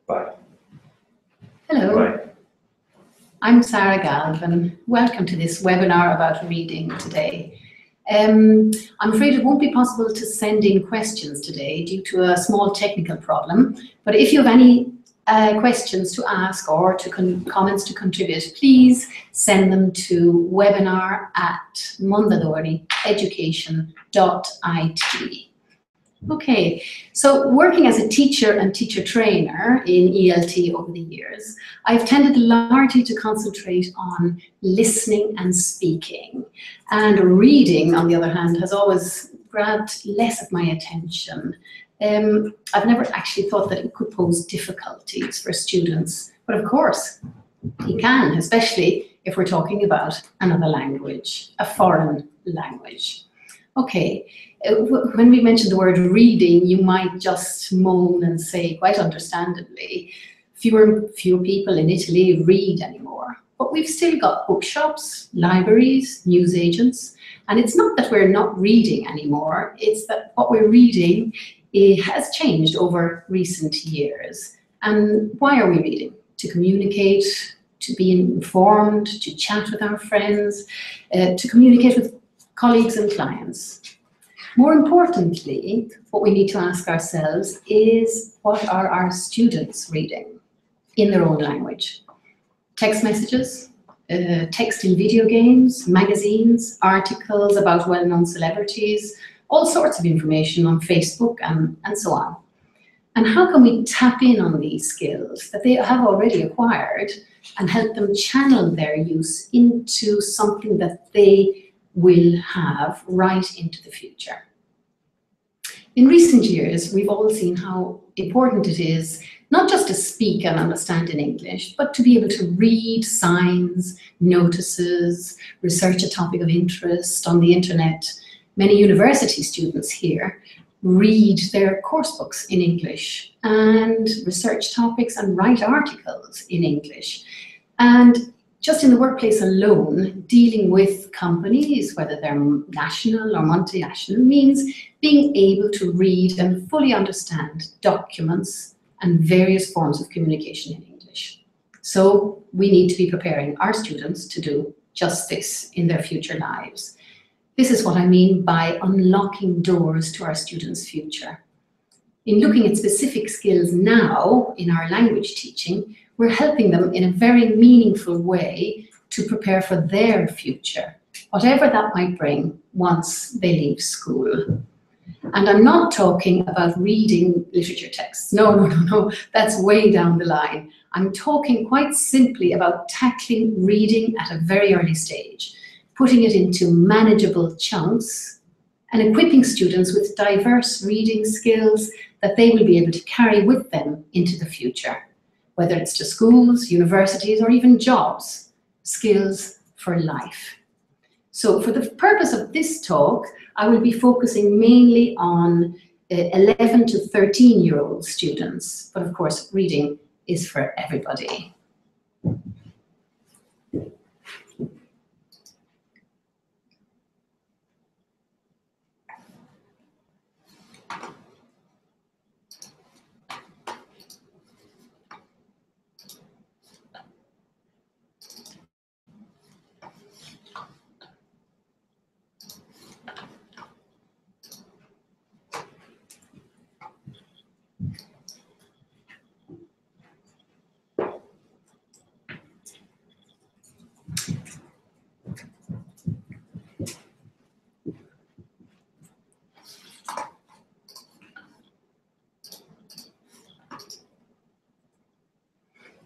Bye. Hello, Bye. I'm Sarah Galvin. Welcome to this webinar about reading today. I'm afraid it won't be possible to send in questions today due to a small technical problem, but if you have any questions to ask or to comments to contribute, please send them to webinar@mondadorieducation.it. Okay, so working as a teacher and teacher trainer in ELT over the years, I've tended largely to concentrate on listening and speaking. And reading, on the other hand, has always grabbed less of my attention. I've never actually thought that it could pose difficulties for students, but of course, it can, especially if we're talking about another language, a foreign language. Okay, when we mention the word reading, you might just moan and say, quite understandably, fewer people in Italy read anymore. But we've still got bookshops, libraries, newsagents, and it's not that we're not reading anymore, it's that what we're reading has changed over recent years. And why are we reading? To communicate, to be informed, to chat with our friends, to communicate with colleagues and clients. More importantly, what we need to ask ourselves is, what are our students reading in their own language? Text messages, text in video games, magazines, articles about well-known celebrities, all sorts of information on Facebook and so on. And how can we tap in on these skills that they have already acquired and help them channel their use into something that they will have right into the future? In recent years, we've all seen how important it is not just to speak and understand in English, but to be able to read signs, notices, research a topic of interest on the internet. Many university students here read their course books in English and research topics and write articles in English. And just in the workplace alone, dealing with companies, whether they're national or multinational, means being able to read and fully understand documents and various forms of communication in English. So we need to be preparing our students to do just this in their future lives. This is what I mean by unlocking doors to our students' future. In looking at specific skills now in our language teaching, we're helping them in a very meaningful way to prepare for their future, whatever that might bring once they leave school. And I'm not talking about reading literature texts. No, that's way down the line. I'm talking quite simply about tackling reading at a very early stage, putting it into manageable chunks and equipping students with diverse reading skills that they will be able to carry with them into the future, whether it's to schools, universities, or even jobs, skills for life. So for the purpose of this talk, I will be focusing mainly on 11 to 13-year-old students, but of course, reading is for everybody.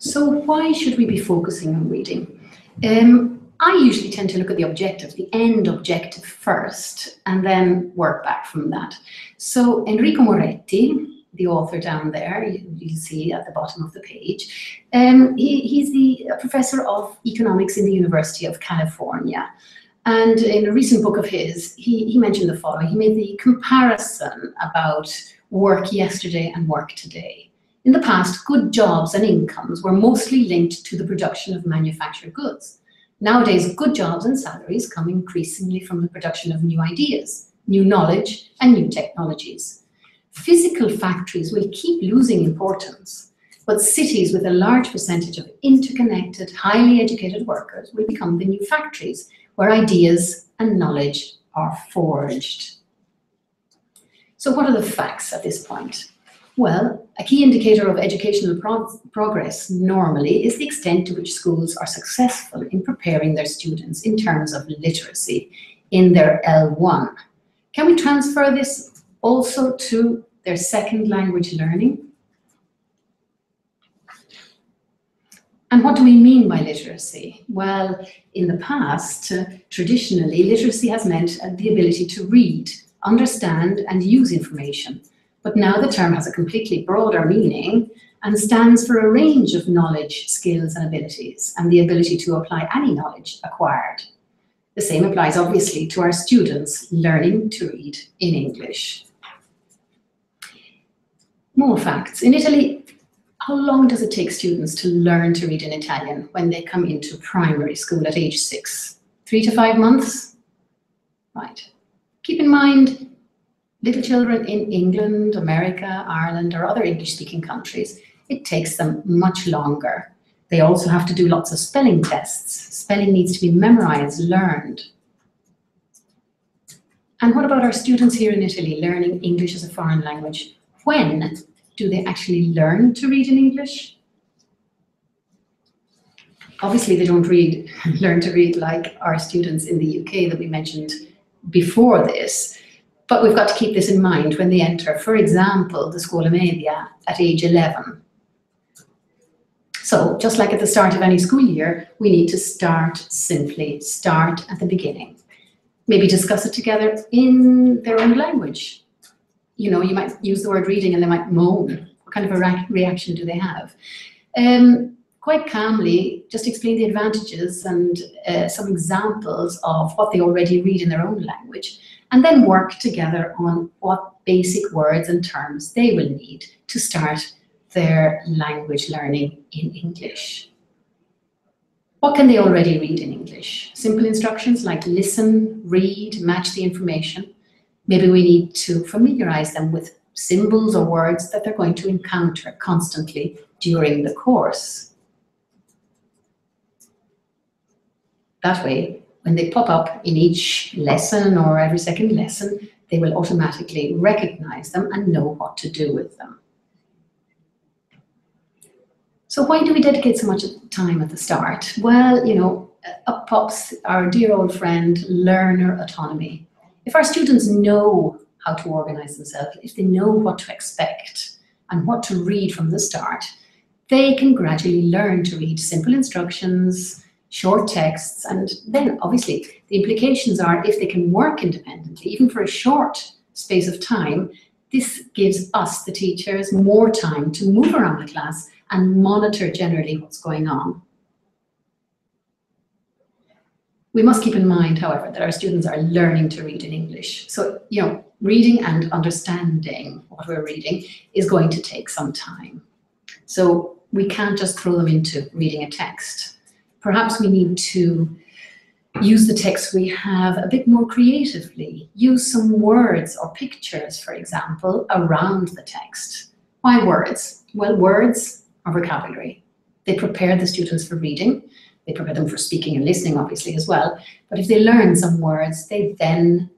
So why should we be focusing on reading? I usually tend to look at the objective, the end objective first, and then work back from that. So Enrico Moretti, the author down there, you see at the bottom of the page, he's a professor of economics in the University of California. And in a recent book of his, he mentioned the following. He made the comparison about work yesterday and work today. In the past, good jobs and incomes were mostly linked to the production of manufactured goods. Nowadays, good jobs and salaries come increasingly from the production of new ideas, new knowledge, and new technologies. Physical factories will keep losing importance, But cities with a large percentage of interconnected, highly educated workers will become the new factories where ideas and knowledge are forged. So what are the facts at this point? Well, a key indicator of educational progress normally is the extent to which schools are successful in preparing their students in terms of literacy in their L1. Can we transfer this also to their second language learning? And what do we mean by literacy? Well, in the past, traditionally, literacy has meant the ability to read, understand, and use information. But now the term has a completely broader meaning and stands for a range of knowledge, skills, and abilities, and the ability to apply any knowledge acquired. The same applies, obviously, to our students learning to read in English. More facts. In Italy, how long does it take students to learn to read in Italian when they come into primary school at age 6? 3 to 5 months? Right. Keep in mind, little children in England, America, Ireland, or other English-speaking countries, it takes them much longer. They also have to do lots of spelling tests. Spelling needs to be memorized, learned. And what about our students here in Italy learning English as a foreign language? When do they actually learn to read in English? Obviously, they don't learn to read like our students in the UK that we mentioned before this. But we've got to keep this in mind when they enter, for example, the Scuola Media at age 11. So, just like at the start of any school year, we need to start at the beginning. Maybe discuss it together in their own language. You know, you might use the word reading and they might moan. What kind of a reaction do they have? Quite calmly, just explain the advantages and some examples of what they already read in their own language, and then work together on what basic words and terms they will need to start their language learning in English. What can they already read in English? Simple instructions like listen, read, match the information. Maybe we need to familiarize them with symbols or words that they're going to encounter constantly during the course. That way, when they pop up in each lesson or every second lesson, they will automatically recognize them and know what to do with them. So why do we dedicate so much time at the start? Well, you know, up pops our dear old friend, learner autonomy. If our students know how to organize themselves, if they know what to expect and what to read from the start, they can gradually learn to read simple instructions, short texts, and then obviously the implications are if they can work independently, even for a short space of time, this gives us, the teachers, more time to move around the class and monitor generally what's going on. We must keep in mind, however, that our students are learning to read in English. So, you know, reading and understanding what we're reading is going to take some time. So we can't just throw them into reading a text. Perhaps we need to use the text we have a bit more creatively. Use some words or pictures, for example, around the text. Why words? Well, words are vocabulary. They prepare the students for reading. They prepare them for speaking and listening, obviously, as well. But if they learn some words, they then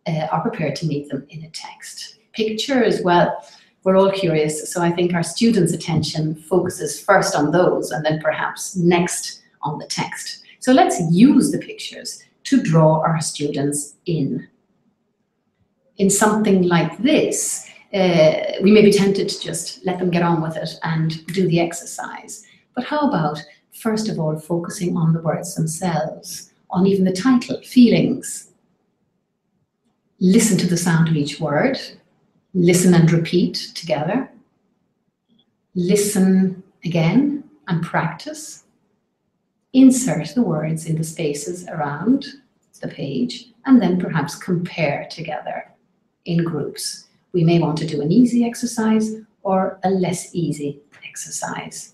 are prepared to meet them in a text. Pictures, well, we're all curious, so I think our students' attention focuses first on those and then perhaps next on the text. So let's use the pictures to draw our students in. In something like this, we may be tempted to just let them get on with it and do the exercise. But how about, first of all, focusing on the words themselves, on even the title, feelings. Listen to the sound of each word. Listen and repeat together. Listen again and practice. Insert the words in the spaces around the page and then perhaps compare together in groups. We may want to do an easy exercise or a less easy exercise.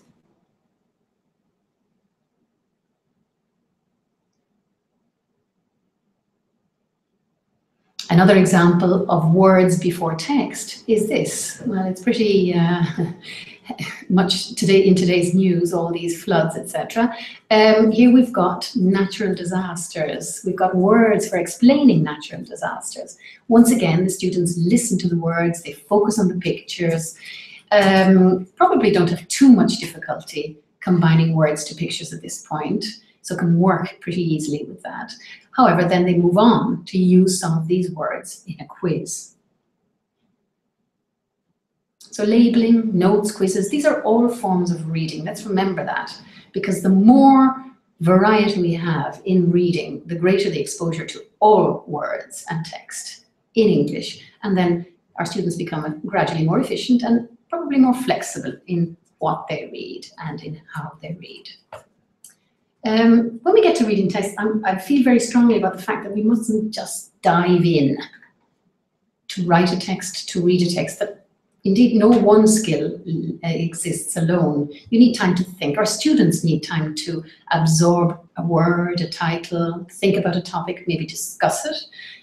Another example of words before text is this. Well, it's pretty much today in today's news, all these floods, etc. Here we've got natural disasters. We've got words for explaining natural disasters. Once again, the students listen to the words, they focus on the pictures, probably don't have too much difficulty combining words to pictures at this point, so can work pretty easily with that. However, then they move on to use some of these words in a quiz. So labeling, notes, quizzes, these are all forms of reading. Let's remember that, because the more variety we have in reading, the greater the exposure to all words and text in English. And then our students become gradually more efficient and probably more flexible in what they read and in how they read. When we get to reading text, I feel very strongly about the fact that we mustn't just dive in to write a text, to read a text. That indeed no one skill exists alone. You need time to think. Our students need time to absorb a word, a title, think about a topic, maybe discuss it,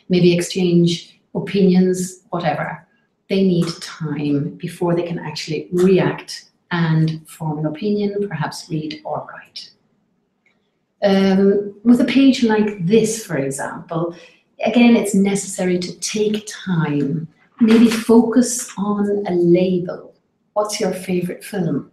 maybe exchange opinions, whatever. They need time before they can actually react and form an opinion, perhaps read or write. With a page like this, for example, again, it's necessary to take time, maybe focus on a label. What's your favorite film?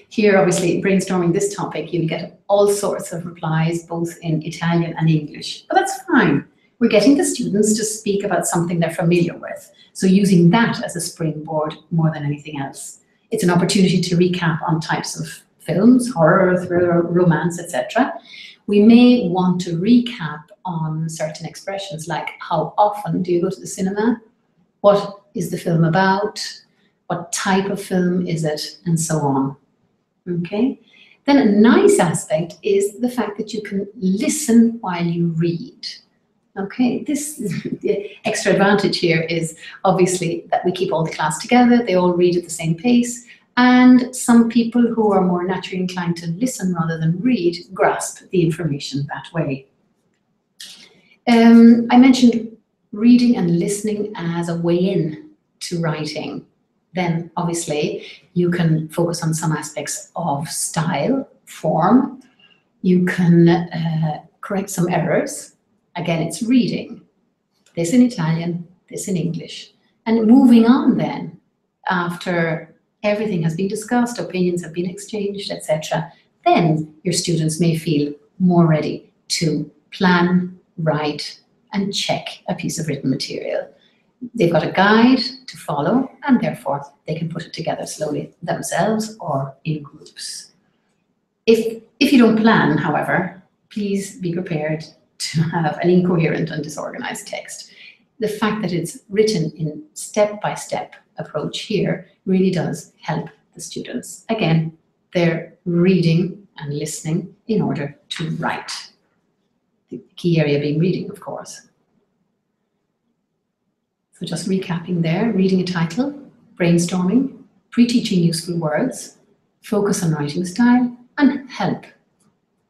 Here, obviously, brainstorming this topic, you get all sorts of replies, both in Italian and English, but that's fine. We're getting the students to speak about something they're familiar with, so using that as a springboard more than anything else. It's an opportunity to recap on types of films, horror, thriller, romance, etc. We may want to recap on certain expressions like how often do you go to the cinema? What is the film about? What type of film is it? And so on. Okay? Then a nice aspect is the fact that you can listen while you read. Okay, the extra advantage here is obviously that we keep all the class together, they all read at the same pace, and some people who are more naturally inclined to listen rather than read grasp the information that way. I mentioned reading and listening as a way in to writing. Then obviously you can focus on some aspects of style, form. You can correct some errors. Again, it's reading, this in Italian, this in English. And moving on then, after everything has been discussed, opinions have been exchanged, etc., then your students may feel more ready to plan, write, and check a piece of written material. They've got a guide to follow, and therefore they can put it together slowly themselves or in groups. If you don't plan, however, please be prepared to have an incoherent and disorganized text. The fact that it's written in step-by-step approach here really does help the students. Again, they're reading and listening in order to write. The key area being reading, of course. So just recapping there, reading a title, brainstorming, pre-teaching useful words, focus on writing style, and help.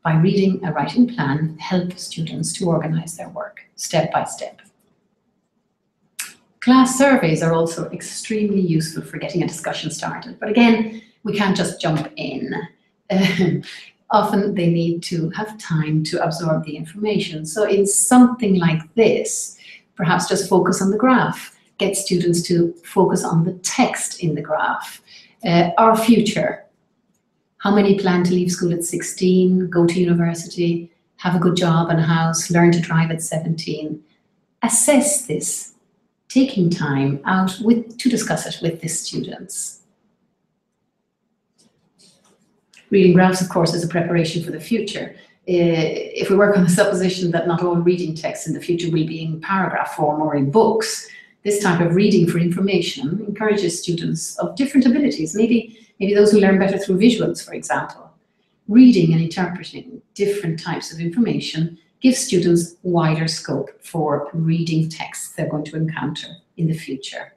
By reading a writing plan, help students to organize their work step by step. Class surveys are also extremely useful for getting a discussion started. But again, we can't just jump in. Often they need to have time to absorb the information. So in something like this, perhaps just focus on the graph. Get students to focus on the text in the graph. Our future. How many plan to leave school at 16, go to university, have a good job and a house, learn to drive at 17? Assess this, taking time out to discuss it with the students. Reading graphs, of course, is a preparation for the future. If we work on the supposition that not all reading texts in the future will be in paragraph form or in books, this type of reading for information encourages students of different abilities, maybe those who learn better through visuals, for example. Reading and interpreting different types of information gives students wider scope for reading texts they're going to encounter in the future.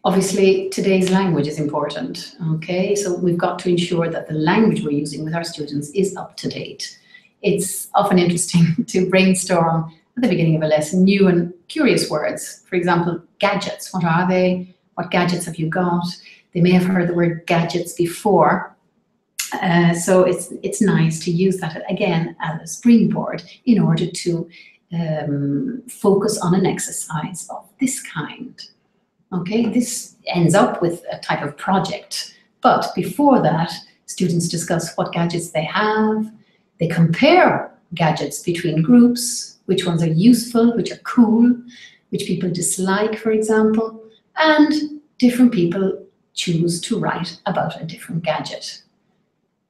Obviously, today's language is important, okay? So we've got to ensure that the language we're using with our students is up to date. It's often interesting to brainstorm at the beginning of a lesson new and curious words. For example, gadgets, what are they? What gadgets have you got? They may have heard the word gadgets before. So it's nice to use that again as a springboard in order to focus on an exercise of this kind. Okay, this ends up with a type of project. But before that, students discuss what gadgets they have. They compare gadgets between groups, which ones are useful, which are cool, which people dislike, for example, and different people choose to write about a different gadget.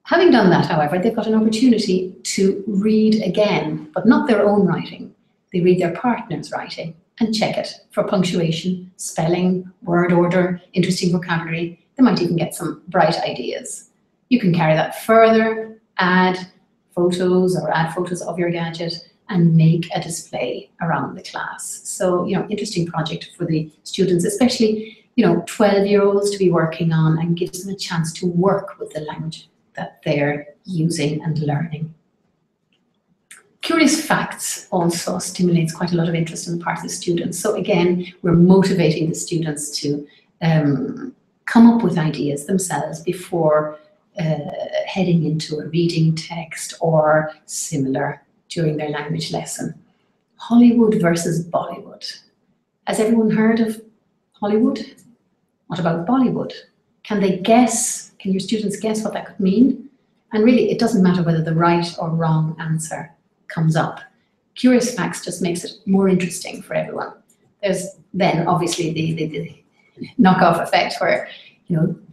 Having done that, however, they've got an opportunity to read again, but not their own writing. They read their partner's writing and check it for punctuation, spelling, word order, interesting vocabulary. They might even get some bright ideas. You can carry that further, add photos of your gadget and make a display around the class. So, interesting project for the students, especially, 12-year-olds to be working on, and gives them a chance to work with the language that they're using and learning. Curious facts also stimulates quite a lot of interest on the part of the students. So again, we're motivating the students to come up with ideas themselves before heading into a reading text or similar during their language lesson. Hollywood versus Bollywood. Has everyone heard of Hollywood? What about Bollywood? Can they guess? Can your students guess what that could mean? And really, it doesn't matter whether the right or wrong answer comes up. Curious facts just makes it more interesting for everyone. There's then obviously the knockoff effect where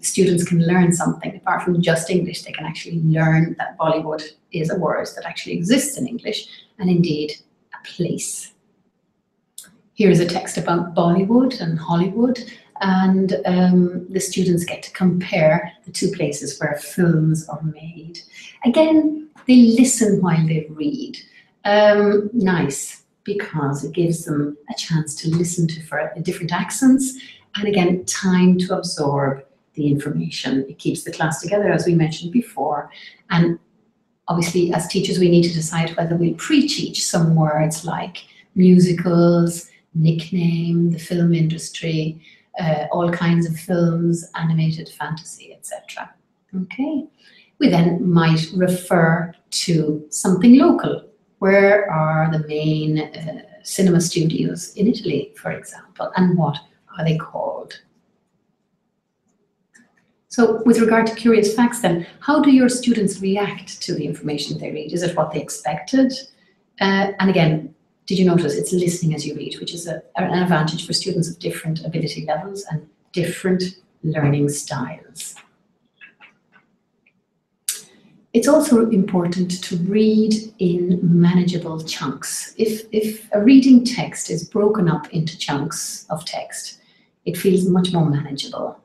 students can learn something apart from just English. They can actually learn that Bollywood is a word that actually exists in English, and indeed a place. Here is a text about Bollywood and Hollywood, and the students get to compare the two places where films are made. Again, they listen while they read. Nice, because it gives them a chance to listen to different accents, and again, time to absorb the information. It keeps the class together, as we mentioned before. And obviously, as teachers, we need to decide whether we pre-teach some words like musicals, nickname, the film industry, all kinds of films, animated fantasy, etc. Okay. We then might refer to something local. Where are the main cinema studios in Italy, for example, and what are they called? So with regard to curious facts then, how do your students react to the information they read? Is it what they expected? And again, did you notice it's listening as you read, which is an advantage for students of different ability levels and different learning styles. It's also important to read in manageable chunks. If a reading text is broken up into chunks of text, it feels much more manageable.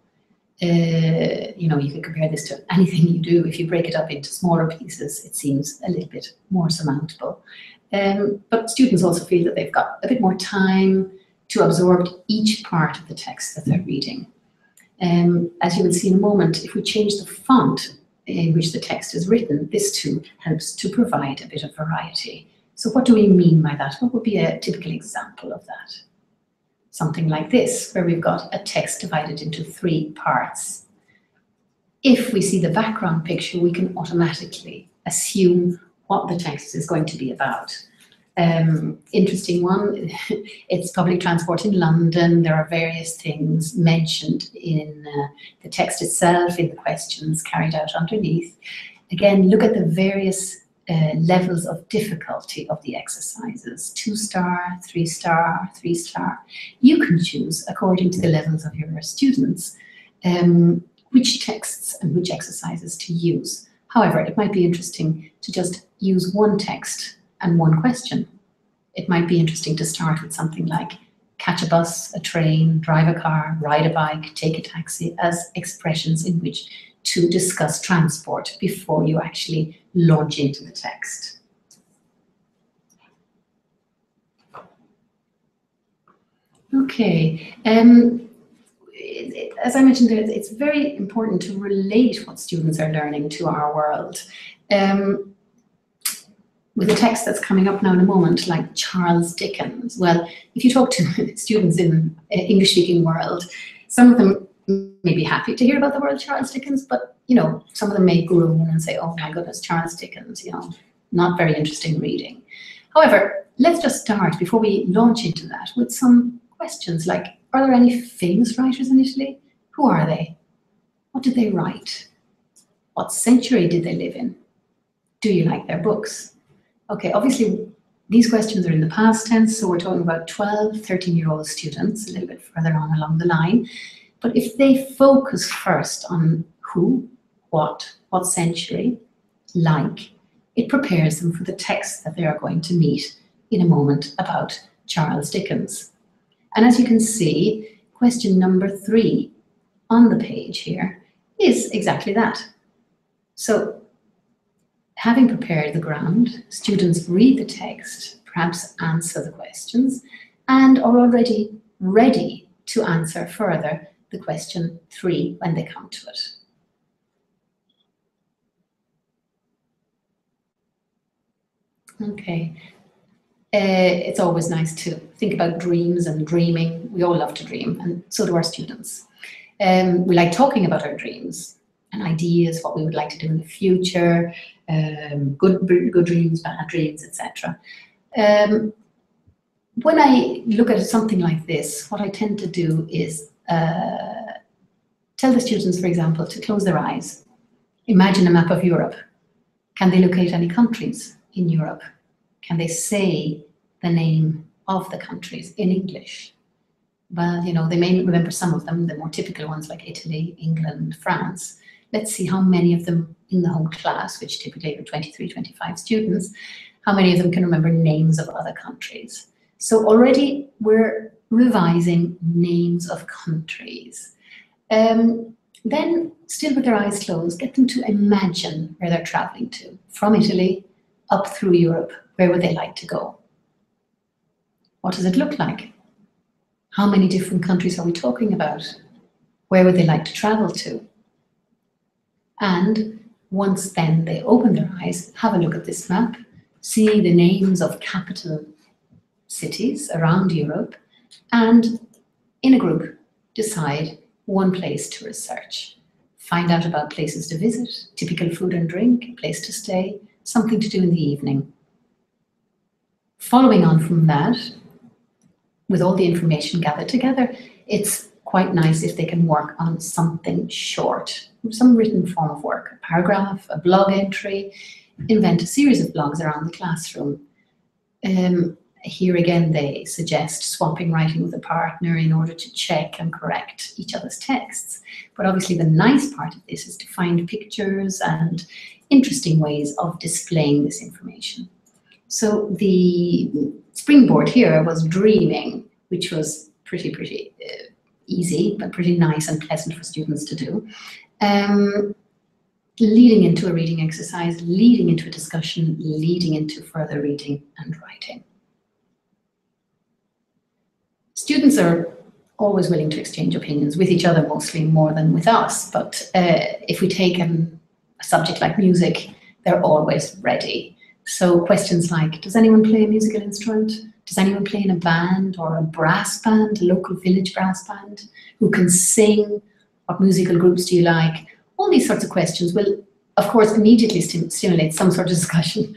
You can compare this to anything you do. If you break it up into smaller pieces, it seems a little bit more surmountable. But students also feel that they've got a bit more time to absorb each part of the text that they're reading. As you will see in a moment, if we change the font in which the text is written, this too helps to provide a bit of variety. So what do we mean by that? What would be a typical example of that? Something like this, where we've got a text divided into 3 parts. If we see the background picture, we can automatically assume what the text is going to be about. Interesting one, it's public transport in London. There are various things mentioned in the text itself, in the questions carried out underneath. Again, look at the various levels of difficulty of the exercises, 2-star, 3-star, 3-star. You can choose, according to the levels of your students, which texts and which exercises to use. However, it might be interesting to just use one text and one question. It might be interesting to start with something like catch a bus, a train, drive a car, ride a bike, take a taxi, as expressions in which to discuss transport before you actually launch into the text. Okay. As I mentioned, it's very important to relate what students are learning to our world. With a text that's coming up now in a moment, like Charles Dickens, well, if you talk to students in English-speaking world, Some of them may be happy to hear about the world of Charles Dickens, but you know, some of them may groan and say, oh my goodness, Charles Dickens, you know, not very interesting reading. However, let's just start, before we launch into that, with some questions like, are there any famous writers in Italy? Who are they? What did they write? What century did they live in? Do you like their books? Okay, obviously these questions are in the past tense, so we're talking about 12, 13-year-old students, a little bit further on along the line. But if they focus first on who, what century, like, it prepares them for the text that they are going to meet in a moment about Charles Dickens. And as you can see, question number 3 on the page here is exactly that. So, having prepared the ground, students read the text, perhaps answer the questions, and are already ready to answer further the question 3 when they come to it. Okay. It's always nice to think about dreams and dreaming. We all love to dream, and so do our students. We like talking about our dreams and ideas, what we would like to do in the future, good dreams, bad dreams, etc. When I look at something like this, what I tend to do is tell the students, for example, to close their eyes. Imagine a map of Europe. Can they locate any countries in Europe? Can they say the name of the countries in English? Well, you know, they may remember some of them, the more typical ones like Italy, England, France. Let's see how many of them in the whole class, which typically are 23, 25 students, how many of them can remember names of other countries. So already we're revising names of countries. Then, still with their eyes closed, get them to imagine where they're traveling to, from Italy up through Europe. Where would they like to go? What does it look like? How many different countries are we talking about? Where would they like to travel to? And once then they open their eyes, have a look at this map, see the names of capital cities around Europe, and in a group decide one place to research. Find out about places to visit, typical food and drink, place to stay, something to do in the evening. Following on from that, with all the information gathered together, it's quite nice if they can work on something short, some written form of work, a paragraph, a blog entry, invent a series of blogs around the classroom. Here again, they suggest swapping writing with a partner in order to check and correct each other's texts. But obviously the nice part of this is to find pictures and interesting ways of displaying this information. So the springboard here was dreaming, which was pretty easy, but pretty nice and pleasant for students to do. Leading into a reading exercise, leading into a discussion, leading into further reading and writing. Students are always willing to exchange opinions with each other, mostly more than with us. But if we take a subject like music, they're always ready. So questions like, does anyone play a musical instrument? Does anyone play in a band or a brass band, a local village brass band? Who can sing? What musical groups do you like? All these sorts of questions will, of course, immediately stimulate some sort of discussion.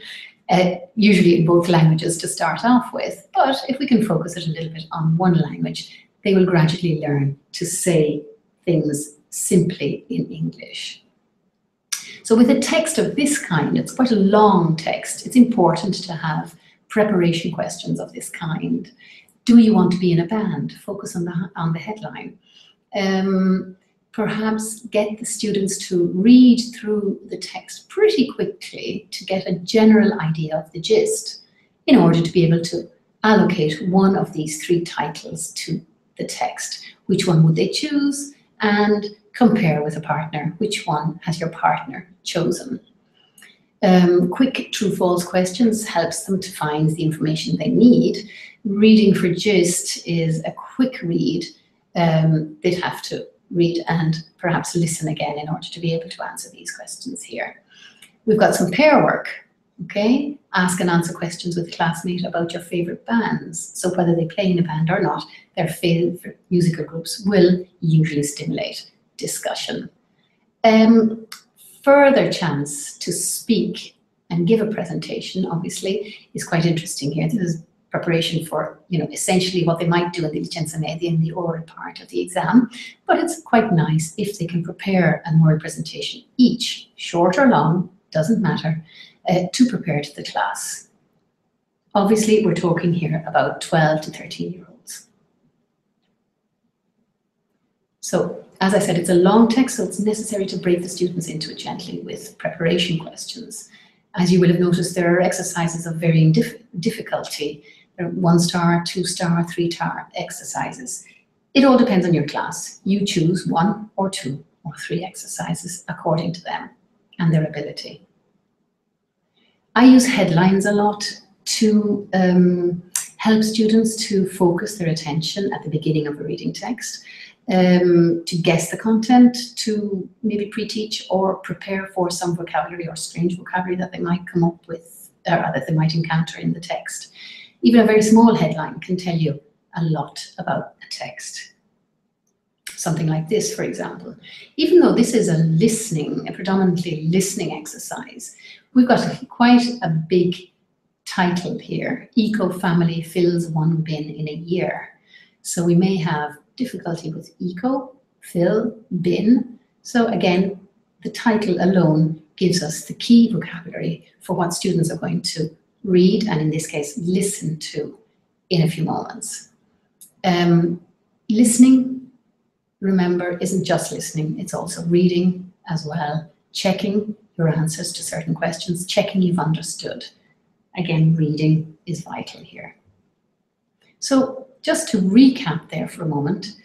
Usually in both languages to start off with, but if we can focus it a little bit on one language, they will gradually learn to say things simply in English. So with a text of this kind, it's quite a long text, it's important to have preparation questions of this kind. Do you want to be in a band? Focus on the headline. Perhaps get the students to read through the text pretty quickly to get a general idea of the gist in order to be able to allocate one of these 3 titles to the text. Which one would they choose? And compare with a partner. Which one has your partner chosen? Quick true-false questions helps them to find the information they need. Reading for gist is a quick read. They'd have to read and perhaps listen again in order to be able to answer these questions here. We've got some pair work. Okay, ask and answer questions with a classmate about your favorite bands. So whether they play in a band or not, their favorite musical groups will usually stimulate discussion. Further chance to speak and give a presentation, obviously, is quite interesting here. This is preparation for, essentially what they might do in the licenza media in the oral part of the exam. But it's quite nice if they can prepare an oral presentation each, short or long, doesn't matter, to prepare to the class. Obviously, we're talking here about 12 to 13-year-olds. So, as I said, it's a long text, so it's necessary to break the students into it gently with preparation questions. As you will have noticed, there are exercises of varying difficulty. There are 1-star, 2-star, 3-star exercises. It all depends on your class. You choose 1 or 2 or 3 exercises according to them and their ability. I use headlines a lot to help students to focus their attention at the beginning of a reading text, to guess the content, to maybe pre-teach or prepare for some vocabulary or strange vocabulary that they might come up with, or that they might encounter in the text. Even a very small headline can tell you a lot about a text. Something like this, for example. Even though this is a predominantly listening exercise, we've got quite a big title here. Eco family fills 1 bin in a year. So we may have difficulty with eco, fill, bin. So again, the title alone gives us the key vocabulary for what students are going to read, and in this case, listen to in a few moments. Listening, remember, isn't just listening, it's also reading as well, checking your answers to certain questions, checking you've understood. Again, reading is vital here. So just to recap there for a moment,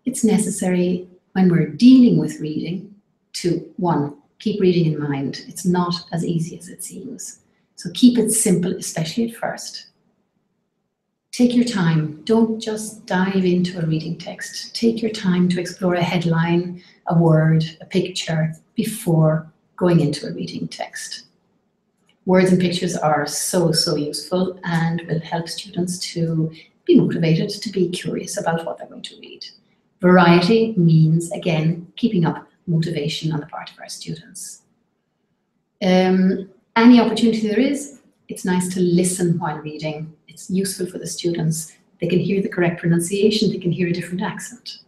it's necessary when we're dealing with reading to, 1, keep reading in mind. It's not as easy as it seems. So keep it simple, especially at first. Take your time. Don't just dive into a reading text. Take your time to explore a headline, a word, a picture before going into a reading text. Words and pictures are so useful and will help students to be motivated, to be curious about what they're going to read. Variety means, again, keeping up motivation on the part of our students. Any opportunity there is, it's nice to listen while reading. It's useful for the students. They can hear the correct pronunciation, they can hear a different accent.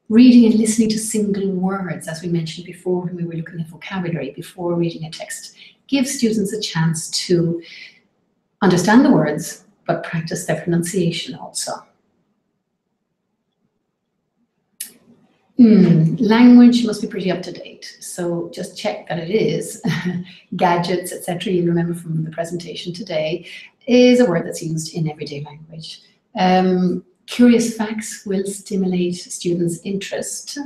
Reading and listening to single words, as we mentioned before when we were looking at vocabulary before reading a text, gives students a chance to understand the words, but practice their pronunciation also. Language must be pretty up to date, so just check that it is. Gadgets, etc., you remember from the presentation today, is a word that's used in everyday language. Curious facts will stimulate students' interest,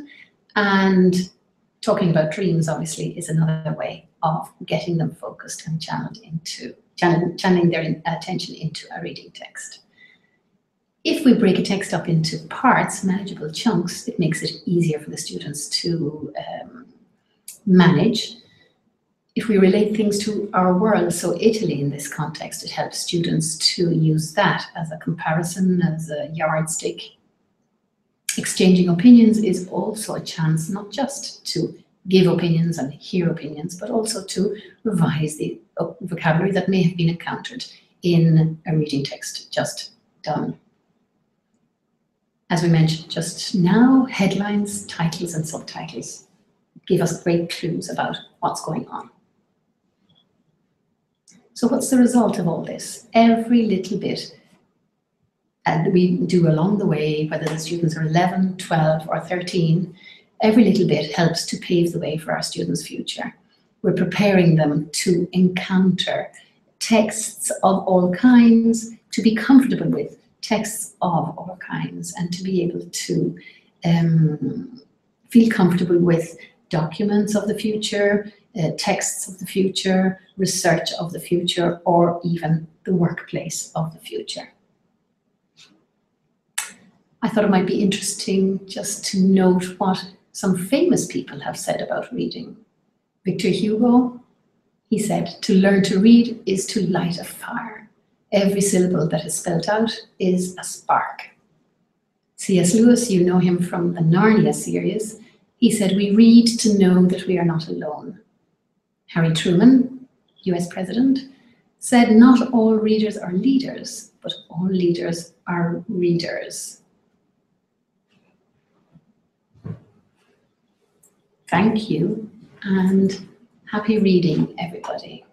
and talking about dreams, obviously, is another way of getting them focused and channeling their attention into a reading text. If we break a text up into parts, manageable chunks, it makes it easier for the students to manage. If we relate things to our world, so Italy in this context, it helps students to use that as a comparison, as a yardstick. Exchanging opinions is also a chance not just to give opinions and hear opinions, but also to revise the vocabulary that may have been encountered in a reading text just done. As we mentioned just now, headlines, titles, and subtitles give us great clues about what's going on. So what's the result of all this? Every little bit that we do along the way, whether the students are 11, 12, or 13, every little bit helps to pave the way for our students' future. We're preparing them to encounter texts of all kinds, to be comfortable with texts of all kinds, and to be able to feel comfortable with documents of the future, texts of the future, research of the future, or even the workplace of the future. I thought it might be interesting just to note what some famous people have said about reading. Victor Hugo, He said, "To learn to read is to light a fire. Every syllable that is spelt out is a spark." C.S. Lewis, you know him from the Narnia series, he said, "We read to know that we are not alone." Harry Truman, US President, said, "Not all readers are leaders, but all leaders are readers." Thank you, and happy reading, everybody.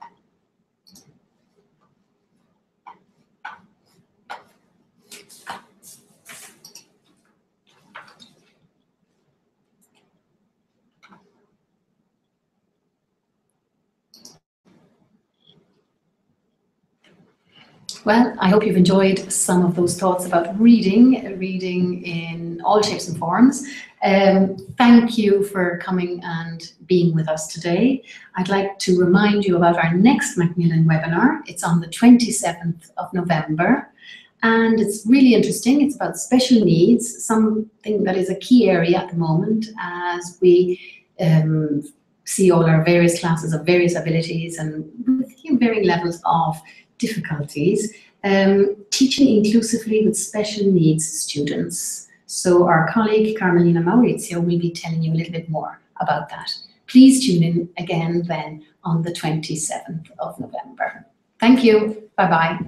Well, I hope you've enjoyed some of those thoughts about reading in all shapes and forms. Thank you for coming and being with us today. I'd like to remind you about our next Macmillan webinar. It's on the 27th of November, and it's really interesting. It's about special needs, something that is a key area at the moment as we see all our various classes of various abilities and with varying levels of difficulties, teaching inclusively with special needs students. So our colleague Carmelina Maurizio will be telling you a little bit more about that. Please tune in again then on the 27th of November. Thank you. Bye-bye.